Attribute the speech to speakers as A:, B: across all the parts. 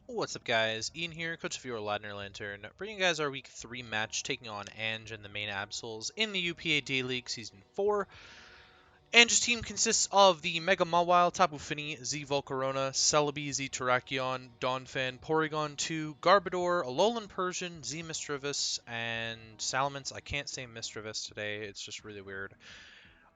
A: What's up, guys? Ian here, coach of your Ladner Lanturn, bringing you guys our Week 3 match, taking on Ange and the Maine Absols in the UPA-D League Season 4. Ange's team consists of the Mega Mawile, Tapu Fini, Z Volcarona, Celebi, Z Terrakion, Donphan, Porygon 2, Garbodor, Alolan Persian, Z Misdreavus, and Salamence. I can't say Misdreavus today, it's just really weird.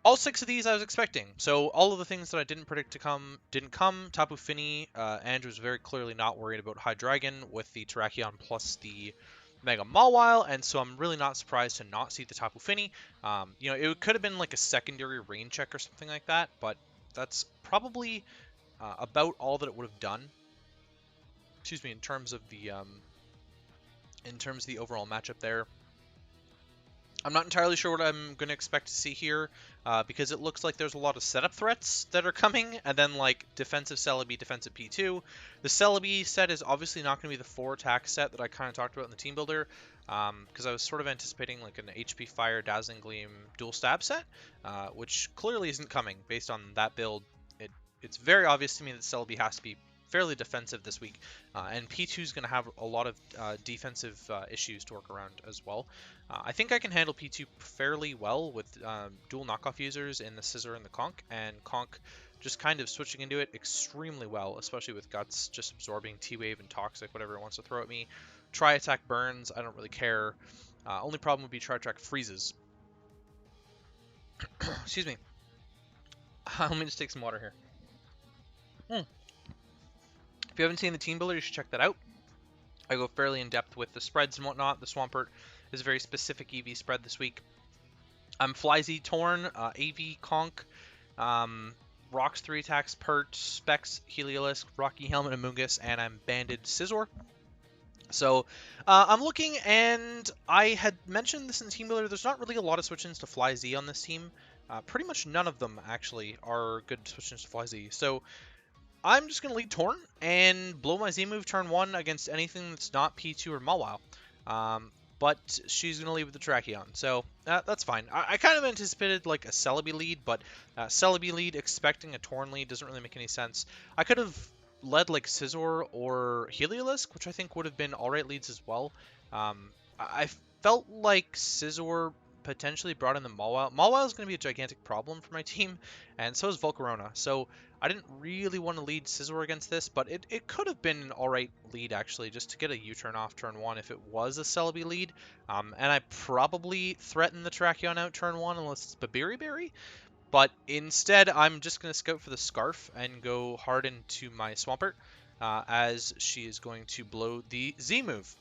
A: All 6 of these I was expecting. So all of the things that I didn't predict to come didn't come. Tapu Fini, Andrew was very clearly not worried about Hydreigon with the Terrakion plus the Mega Mawile, and so I'm really not surprised to not see the Tapu Fini. It could have been like a secondary rain check or something like that, but that's probably about all that it would have done. Excuse me, in terms of the overall matchup there. I'm not entirely sure what I'm going to expect to see here, because it looks like there's a lot of setup threats that are coming, and then like defensive Celebi, defensive P2. The Celebi set is obviously not going to be the 4 attack set that I kind of talked about in the team builder, because I was sort of anticipating like an HP Fire, Dazzling Gleam, dual stab set, which clearly isn't coming based on that build. It's very obvious to me that Celebi has to be fairly defensive this week, and P2 is going to have a lot of defensive issues to work around as well. I think I can handle P2 fairly well with dual knockoff users in the Scizor and the Conk, and Conk just kind of switching into it extremely well, especially with Guts just absorbing T-Wave and Toxic, whatever it wants to throw at me. Tri-Attack burns, I don't really care. Only problem would be Tri-Attack freezes. Excuse me. Let me just take some water here. If you haven't seen the team builder, you should check that out. I go fairly in depth with the spreads and whatnot. The Swampert is a very specific EV spread this week. I'm Flyzy, Torn, AV, Conk, Rocks 3 attacks, Pert, Specs, Heliolisk, Rocky Helmet, Amoonguss, and I'm Banded Scizor. So I'm looking, and I had mentioned this in the team builder, there's not really a lot of switch-ins to Flyz on this team. Pretty much none of them, actually, are good switch-ins to Flyz. So I'm just going to lead Torn and blow my Z-move turn 1 against anything that's not P2 or Mawile. But she's going to lead with the Terrakion, so that's fine. I kind of anticipated like a Celebi lead, but Celebi lead expecting a Torn lead doesn't really make any sense. I could have led like Scizor or Heliolisk, which I think would have been alright leads as well. I felt like Scizor potentially brought in the Mawile. Mawile is going to be a gigantic problem for my team, and so is Volcarona. So I didn't really want to lead Scizor against this, but it could have been an alright lead, actually, just to get a U-turn off turn 1 if it was a Celebi lead. And I probably threatened the Terrakion out turn 1 unless it's Babiri. But instead, I'm just going to scout for the Scarf and go hard into my Swampert, as she is going to blow the Z-move.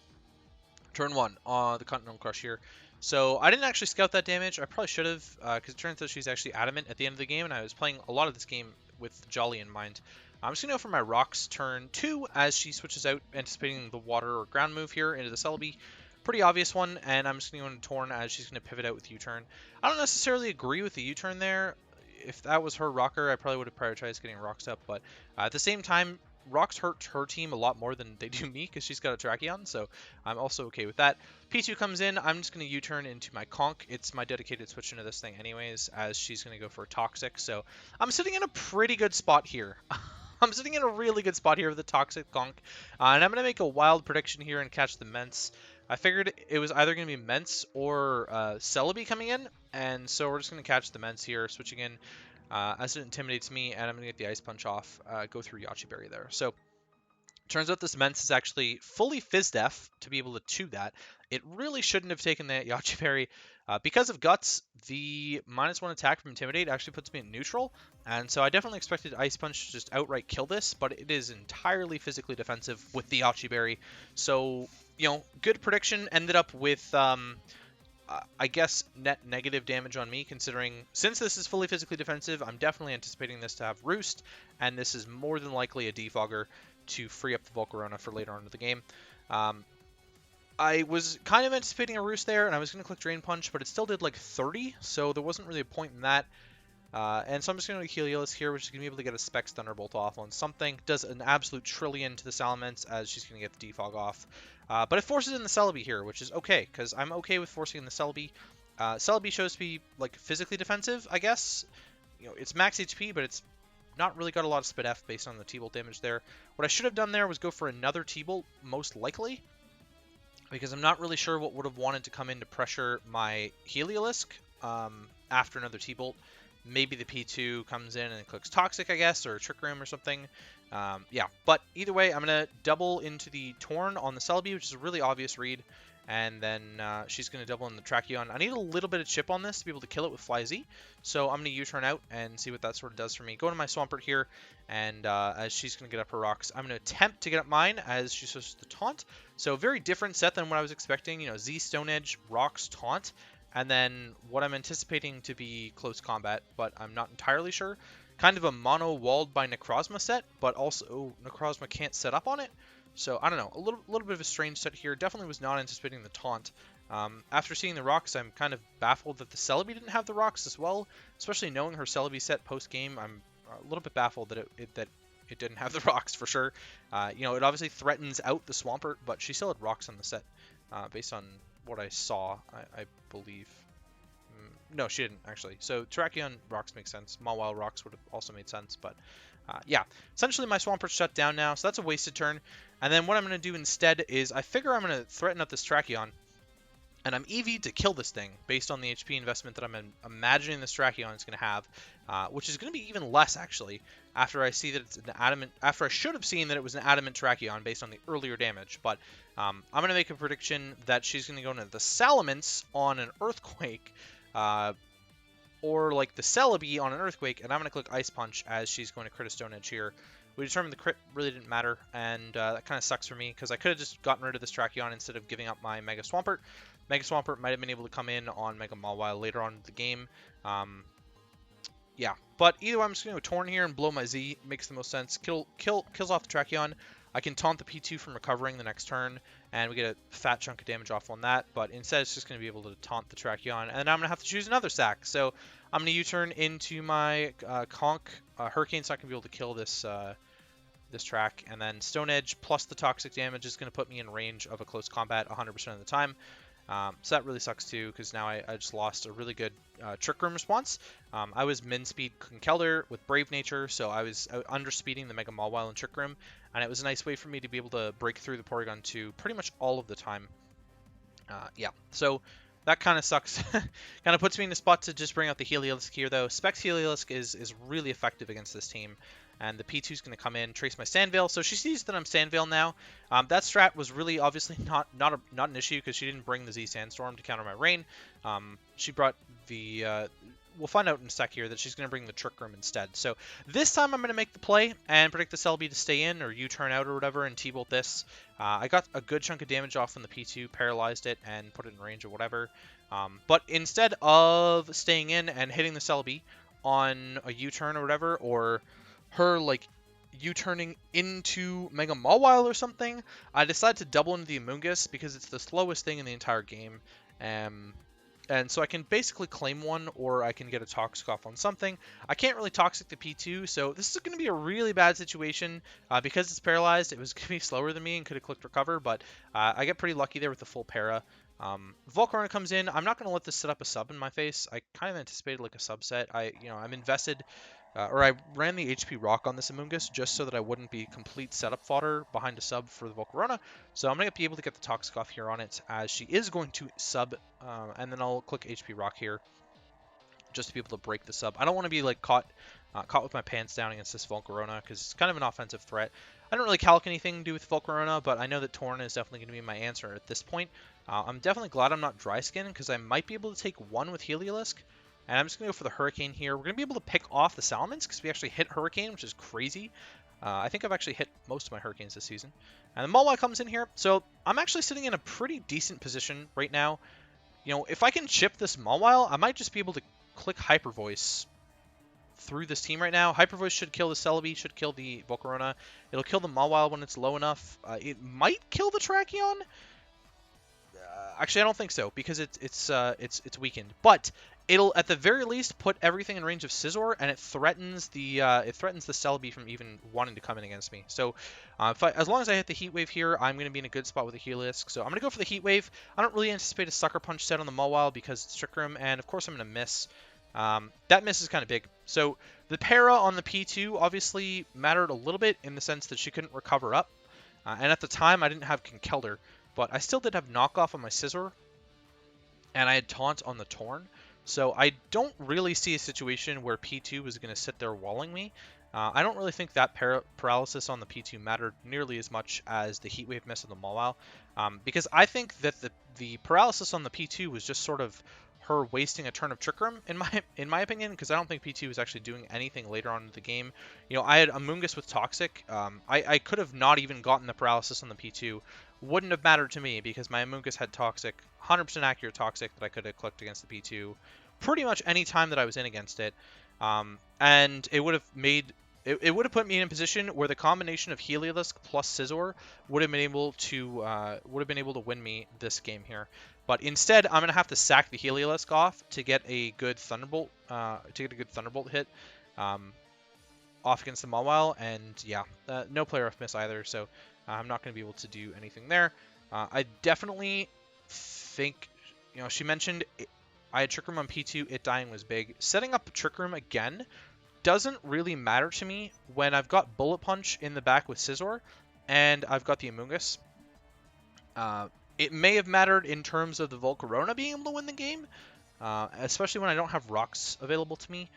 A: Turn 1 on the Continental Crush here. So I didn't actually scout that damage. I probably should have, because it turns out she's actually adamant at the end of the game, and I was playing a lot of this game with Jolly in mind. I'm just going to go for my Rocks turn 2 as she switches out, anticipating the water or ground move here into the Celebi. Pretty obvious one, and I'm just going to go into Torn as she's going to pivot out with U-turn. I don't necessarily agree with the U-turn there. If that was her rocker, I probably would have prioritized getting Rocks up, but at the same time, Rocks hurt her team a lot more than they do me because she's got a Terrakion, so I'm also okay with that. P2 comes in, I'm just going to U-turn into my Conk. It's my dedicated switch into this thing anyways, as she's going to go for a Toxic, so I'm sitting in a pretty good spot here. I'm sitting in a really good spot here with the Toxic Conk, and I'm going to make a wild prediction here and catch the Mence. I figured it was either going to be Mence or Celebi coming in, and so we're just going to catch the Mence here, switching in. As it intimidates me, and I'm going to get the Ice Punch off, go through Yache Berry there. So, turns out this Mence is actually fully Fizz-Def to be able to chew that. It really shouldn't have taken that Yache Berry. Because of Guts, the -1 attack from Intimidate actually puts me in neutral, and so I definitely expected Ice Punch to just outright kill this, but it is entirely physically defensive with the Yache Berry. So, good prediction. Ended up with I guess net negative damage on me, considering since this is fully physically defensive, I'm definitely anticipating this to have Roost, and this is more than likely a Defogger to free up the Volcarona for later on in the game. I was kind of anticipating a Roost there, and I was going to click Drain Punch, but it still did like 30, so there wasn't really a point in that. And so I'm just going to Heliolisk here, which is going to be able to get a Specs Thunderbolt off on something. Does an absolute trillion to the Salamence as she's going to get the Defog off. But it forces in the Celebi here, which is okay, because I'm okay with forcing in the Celebi. Celebi shows to be like physically defensive, I guess. It's max HP, but it's not really got a lot of Spit F based on the T-Bolt damage there. What I should have done there was go for another T-Bolt, most likely, because I'm not really sure what would have wanted to come in to pressure my Heliolisk after another T-Bolt. Maybe the P2 comes in and clicks Toxic, I guess, or Trick Room or something. Yeah, but either way, I'm going to double into the Torn on the Celebi, which is a really obvious read. And then she's going to double in the Tracheon. I need a little bit of chip on this to be able to kill it with Fly Z. So I'm going to U-turn out and see what that sort of does for me. Go to my Swampert here, and as she's going to get up her rocks, I'm going to attempt to get up mine as she's supposed to taunt. So very different set than what I was expecting. You know, Z Stone Edge, rocks, taunt, and then what I'm anticipating to be close combat, but I'm not entirely sure. Kind of a mono walled by Necrozma set, but also Necrozma can't set up on it. So, I don't know, a little bit of a strange set here. Definitely was not anticipating the taunt. After seeing the rocks, I'm kind of baffled that the Celebi didn't have the rocks as well. Especially knowing her Celebi set post-game, I'm a little bit baffled that it didn't have the rocks for sure. You know, it obviously threatens out the Swampert, but she still had rocks on the set, based on what I saw, I believe. No, she didn't, actually. So, Terrakion rocks make sense. Mawile rocks would have also made sense, but... yeah, essentially my Swampert's shut down now, so that's a wasted turn. And then what I'm going to do instead is I figure I'm going to threaten up this Tracheon, and I'm EV'd to kill this thing based on the HP investment that I'm imagining this Tracheon is going to have, which is going to be even less actually after I see that it's an adamant. After I should have seen that it was an adamant Tracheon based on the earlier damage, but I'm going to make a prediction that she's going to go into the Salamence on an Earthquake. Or like the Celebi on an Earthquake, and I'm going to click Ice Punch as she's going to crit a Stone Edge here. We determined the crit really didn't matter, and that kind of sucks for me, because I could have just gotten rid of this Tracheon instead of giving up my Mega Swampert. Mega Swampert might have been able to come in on Mega Mawile later on in the game. Yeah, but either way, I'm just going to go Torn here and blow my Z. Makes the most sense. Kills off the Tracheon. I can taunt the P2 from recovering the next turn, and we get a fat chunk of damage off on that, but instead it's just going to be able to taunt the Tracheon, and then I'm going to have to choose another sack. So I'm going to U-turn into my Conch Hurricane, so I can be able to kill this this track, and then Stone Edge plus the toxic damage is going to put me in range of a close combat 100% of the time. So that really sucks too, because now I just lost a really good Trick Room response. I was min-speed Conkeldurr with Brave Nature, so I was underspeeding the Mega Mawile and Trick Room, and it was a nice way for me to be able to break through the Porygon 2 pretty much all of the time. Yeah, so that kind of sucks. Kind of puts me in the spot to just bring out the Heliolisk here, though. Specs Heliolisk is really effective against this team. And the P2 is going to come in, trace my Sandveil. So she sees that I'm Sandveil now. That strat was really obviously not an issue because she didn't bring the Z Sandstorm to counter my Rain. She brought the... we'll find out in a sec here that she's going to bring the Trick Room instead. So this time I'm going to make the play and predict the Celebi to stay in or U-turn out or whatever and T-Bolt this. I got a good chunk of damage off on the P2, paralyzed it, and put it in range or whatever. But instead of staying in and hitting the Celebi on a U-turn or whatever, or her like U-turning into Mega Mawile or something, I decided to double into the Amoonguss because it's the slowest thing in the entire game. And so I can basically claim one, or I can get a Toxic off on something. I can't really Toxic the P2, so this is going to be a really bad situation. Because it's paralyzed, it was going to be slower than me and could have clicked Recover, but I get pretty lucky there with the full para. Volcarona comes in. I'm not going to let this set up a sub in my face. I kind of anticipated like a subset. I'm invested... or I ran the HP Rock on this Amoonguss just so that I wouldn't be complete setup fodder behind a sub for the Volcarona. So I'm going to be able to get the Toxic off here on it as she is going to sub, and then I'll click HP Rock here just to be able to break the sub. I don't want to be like caught with my pants down against this Volcarona because it's kind of an offensive threat. I don't really calc anything to do with Volcarona, but I know that Torn is definitely going to be my answer at this point. I'm definitely glad I'm not Dry Skin because I might be able to take one with Heliolisk. And I'm just going to go for the Hurricane here. We're going to be able to pick off the Salamence because we actually hit Hurricane, which is crazy. I think I've actually hit most of my Hurricanes this season. And the Mawile comes in here. So I'm actually sitting in a pretty decent position right now. You know, if I can chip this Mawile, I might just be able to click Hyper Voice through this team right now. Hyper Voice should kill the Celebi, should kill the Volcarona. It'll kill the Mawile when it's low enough. It might kill the Tracheon. Actually, I don't think so because it's weakened. But it'll at the very least put everything in range of Scizor, and it threatens the Celebi from even wanting to come in against me. So as long as I hit the Heat Wave here, I'm going to be in a good spot with the Heliolisk. So I'm going to go for the Heat Wave. I don't really anticipate a Sucker Punch set on the Mawile because it's Trick Room, and of course I'm going to miss. That miss is kind of big. So the para on the P2 obviously mattered a little bit in the sense that she couldn't recover up. And at the time, I didn't have Conkelder, but I still did have knockoff on my Scizor, and I had taunt on the Torn. So I don't really see a situation where P2 was going to sit there walling me. I don't really think that paralysis on the P2 mattered nearly as much as the Heat Wave miss on the Mawile, because I think that the paralysis on the P2 was just sort of her wasting a turn of Trick Room, in my opinion, because I don't think P2 was actually doing anything later on in the game. You know, I had Amoonguss with Toxic. I could have not even gotten the paralysis on the P2. Wouldn't have mattered to me because my Amoonguss had Toxic, 100% accurate Toxic that I could have clicked against the P2 pretty much any time that I was in against it. And it would have made it would have put me in a position where the combination of Heliolisk plus Scizor would have been able to win me this game here. But instead, I'm gonna have to sack the Heliolisk off to get a good Thunderbolt hit off against the Mawile, and yeah, no player off miss either, so I'm not gonna be able to do anything there. I definitely think, you know, she mentioned I had Trick Room on P2, it dying was big. Setting up Trick Room again doesn't really matter to me when I've got Bullet Punch in the back with Scizor, and I've got the Amoonguss. It may have mattered in terms of the Volcarona being able to win the game, especially when I don't have rocks available to me.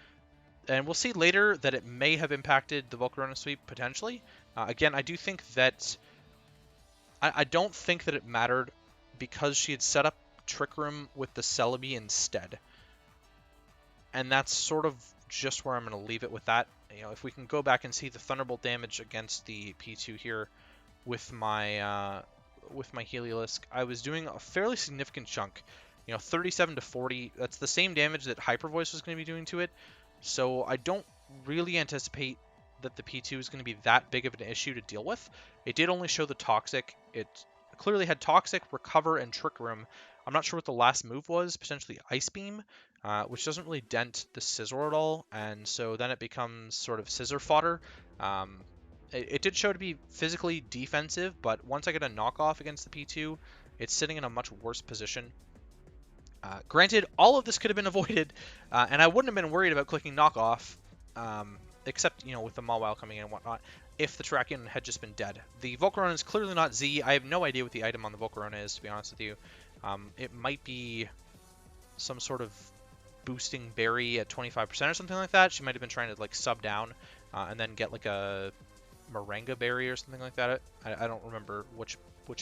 A: And we'll see later that it may have impacted the Volcarona sweep potentially. Again, I do think that I don't think that it mattered because she had set up Trick Room with the Celebi instead. And that's sort of just where I'm going to leave it with that. You know, if we can go back and see the Thunderbolt damage against the P2 here with my Heliolisk, I was doing a fairly significant chunk. You know, 37 to 40. That's the same damage that Hyper Voice was going to be doing to it. So I don't really anticipate that the P2 is going to be that big of an issue to deal with. It did only show the Toxic. It clearly had Toxic, Recover, and Trick Room. I'm not sure what the last move was, potentially Ice Beam, which doesn't really dent the Scizor at all, and so then it becomes sort of Scizor fodder. It did show to be physically defensive, but once I get a knockoff against the P2, it's sitting in a much worse position. Granted, all of this could have been avoided, and I wouldn't have been worried about clicking knockoff, except, you know, with the Mawile coming in and whatnot, if the Terrakion had just been dead. The Volcarona is clearly not Z. I have no idea what the item on the Volcarona is, to be honest with you. It might be some sort of boosting berry at 25% or something like that. She might have been trying to like sub down and then get like a Moringa berry or something like that. I don't remember which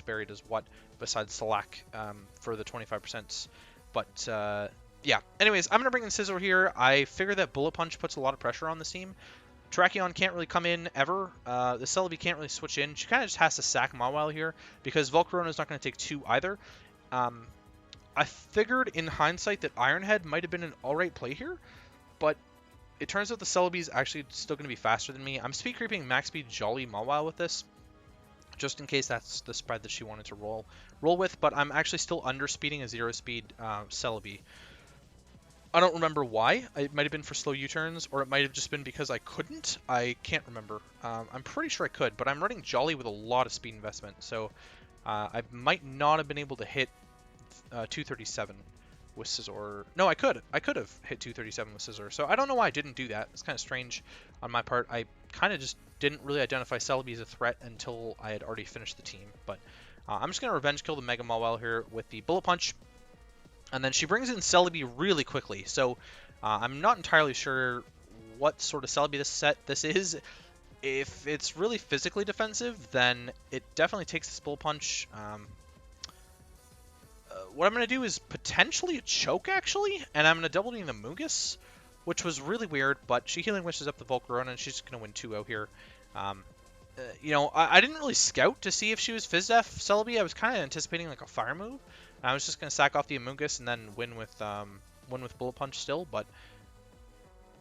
A: berry does what besides Slack for the 25%. But yeah, anyways, I'm going to bring in Scizor here. I figure that Bullet Punch puts a lot of pressure on this team. Terrakion can't really come in ever. The Celebi can't really switch in. She kind of just has to sack Mawile here because Volcarona is not going to take 2 either. I figured in hindsight that Ironhead might have been an alright play here, but it turns out the Celebi is actually still going to be faster than me. I'm speed creeping max speed Jolly Mawile with this, just in case that's the spread that she wanted to roll with, but I'm actually still underspeeding a 0-speed Celebi. I don't remember why. It might have been for slow U-turns, or it might have just been because I couldn't. I can't remember. I'm pretty sure I could, but I'm running Jolly with a lot of speed investment, so I might not have been able to hit 237 with Scizor. No, I could have hit 237 with Scizor, so I don't know why I didn't do that. It's kind of strange on my part. I kind of just didn't really identify Celebi as a threat until I had already finished the team, but I'm just going to revenge kill the Mega Mawile here with the Bullet Punch. And then she brings in Celebi really quickly, so I'm not entirely sure what sort of Celebi this is. If it's really physically defensive, then it definitely takes this Bullet Punch. What I'm going to do is potentially a choke, actually, and I'm going to double team the Amoonguss, which was really weird, but she Healing Wishes up the Volcarona, and she's just going to win 2-0 here. You know, I didn't really scout to see if she was Fizz-Def Celebi. I was kind of anticipating like a fire move. I was just going to sack off the Amoonguss and then win with Bullet Punch still, but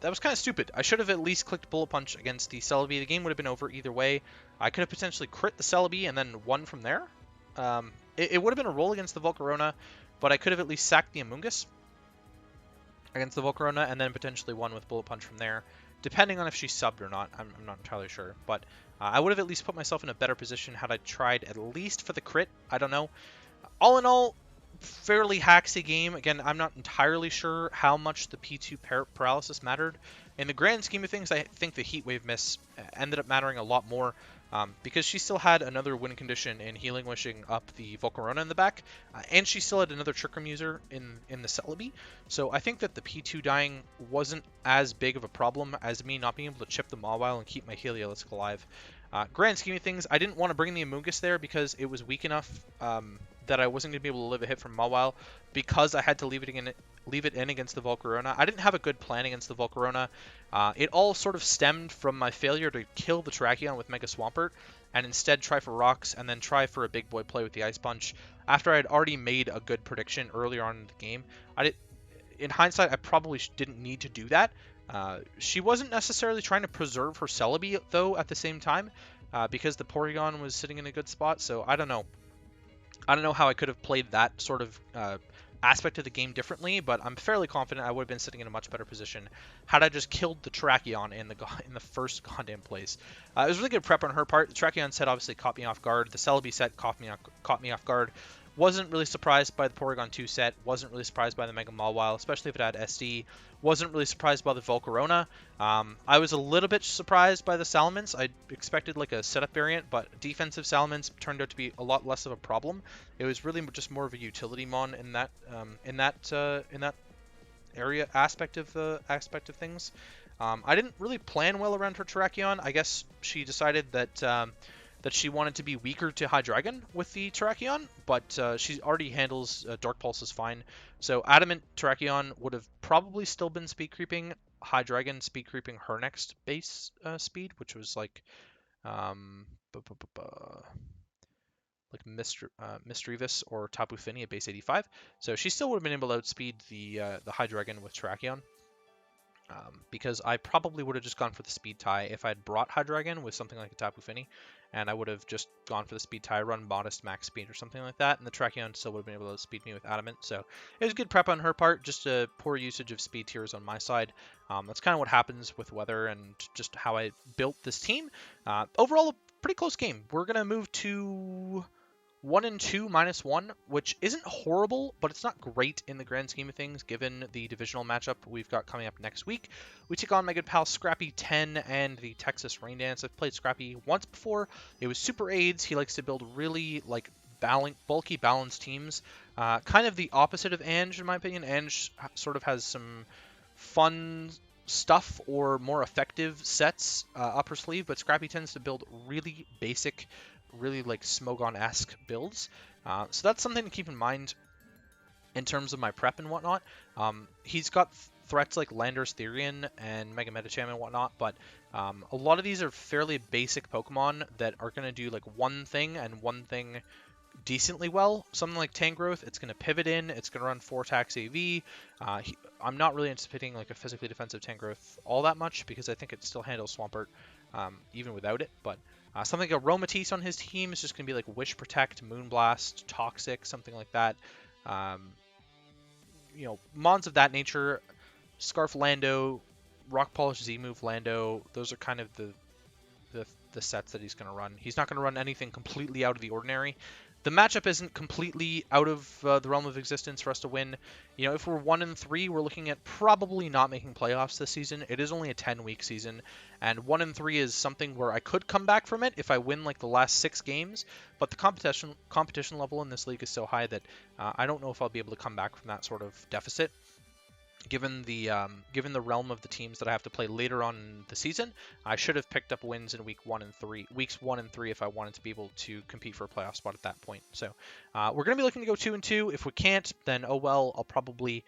A: that was kind of stupid. I should have at least clicked Bullet Punch against the Celebi. The game would have been over either way. I could have potentially crit the Celebi and then won from there. It would have been a roll against the Volcarona, but I could have at least sacked the Amoonguss against the Volcarona and then potentially won with Bullet Punch from there, depending on if she subbed or not. I'm not entirely sure, but I would have at least put myself in a better position had I tried at least for the crit. I don't know. All in all, fairly hacksy game. Again, I'm not entirely sure how much the P2 paralysis mattered. In the grand scheme of things, I think the Heat Wave miss ended up mattering a lot more, because she still had another win condition in Healing Wishing up the Volcarona in the back, and she still had another Trick Room user in the Celebi. So I think that the P2 dying wasn't as big of a problem as me not being able to chip the Mawile and keep my Heliolisk alive. Grand scheme of things, I didn't want to bring the Amoonguss there because it was weak enough that I wasn't going to be able to live a hit from Mawile, because I had to leave it in against the Volcarona. I didn't have a good plan against the Volcarona. It all sort of stemmed from my failure to kill the Terrakion with Mega Swampert, and instead try for rocks and then try for a big boy play with the Ice Punch after I had already made a good prediction earlier on in the game. In hindsight, I probably didn't need to do that. She wasn't necessarily trying to preserve her Celebi, though, at the same time, because the Porygon was sitting in a good spot, so I don't know. I don't know how I could have played that sort of aspect of the game differently, but I'm fairly confident I would have been sitting in a much better position had I just killed the Terrakion in the first goddamn place. It was really good prep on her part. The Terrakion set obviously caught me off guard. The Celebi set caught me off guard. Wasn't really surprised by the Porygon 2 set. Wasn't really surprised by the Mega Mawile, especially if it had SD. Wasn't really surprised by the Volcarona. I was a little bit surprised by the Salamence. I expected like a setup variant, but defensive Salamence turned out to be a lot less of a problem. It was really just more of a utility mon in that area aspect of things. I didn't really plan well around her Terrakion. I guess she decided that she wanted to be weaker to Hydreigon with the Terrakion, but she already handles Dark Pulses fine. So Adamant Terrakion would have probably still been speed creeping Hydreigon, speed creeping her next base speed, which was like Misdreavus or Tapu Fini at base 85. So she still would have been able to outspeed the Hydreigon with Terrakion. Because I probably would have just gone for the speed tie if I'd brought Hydreigon with something like a Tapu Fini, and I would have just gone for the speed tie, run modest max speed or something like that, and the Terrakion still would have been able to speed me with Adamant. So it was good prep on her part, just a poor usage of speed tiers on my side. That's kind of what happens with weather and just how I built this team. Overall, a pretty close game. We're going to move to 1-2 -1, which isn't horrible, but it's not great in the grand scheme of things, given the divisional matchup we've got coming up next week. We take on my good pal Scrappy 10 and the Texas Rain Dance. I've played Scrappy once before. It was super AIDS. He likes to build really like bulky, balanced teams. Kind of the opposite of Ange, in my opinion. Ange sort of has some fun stuff or more effective sets up her sleeve, but Scrappy tends to build really basic, really like Smogon-esque builds. So that's something to keep in mind in terms of my prep and whatnot. He's got threats like Landorus-Therian and Mega Medicham and whatnot, but a lot of these are fairly basic Pokemon that are going to do like one thing and one thing decently well. Something like Tangrowth, it's going to pivot in, it's going to run 4 attacks AV. I'm not really anticipating like a physically defensive Tangrowth all that much because I think it still handles Swampert even without it, but something like a Aromatisse on his team is just going to be like Wish Protect, Moonblast, Toxic, something like that. Mons of that nature, Scarf Lando, Rock Polish Z-Move Lando, those are kind of the sets that he's going to run. He's not going to run anything completely out of the ordinary. The matchup isn't completely out of the realm of existence for us to win. If we're 1-3, we're looking at probably not making playoffs this season. It is only a 10-week season, and 1-3 is something where I could come back from it if I win like the last 6 games. But the competition level in this league is so high that I don't know if I'll be able to come back from that sort of deficit. Given the realm of the teams that I have to play later on in the season, I should have picked up wins in weeks 1 and 3 if I wanted to be able to compete for a playoff spot at that point. So we're going to be looking to go 2-2. If we can't, then oh well. I'll probably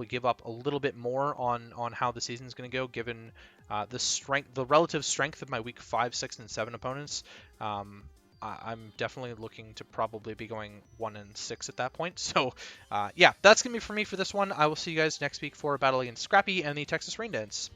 A: give up a little bit more on how the season's going to go, given the relative strength of my week 5, 6, and 7 opponents. I'm definitely looking to probably be going 1-6 at that point. So, yeah, that's going to be for me for this one. I will see you guys next week for a battle against Scrappy and the Texas Rain Dance.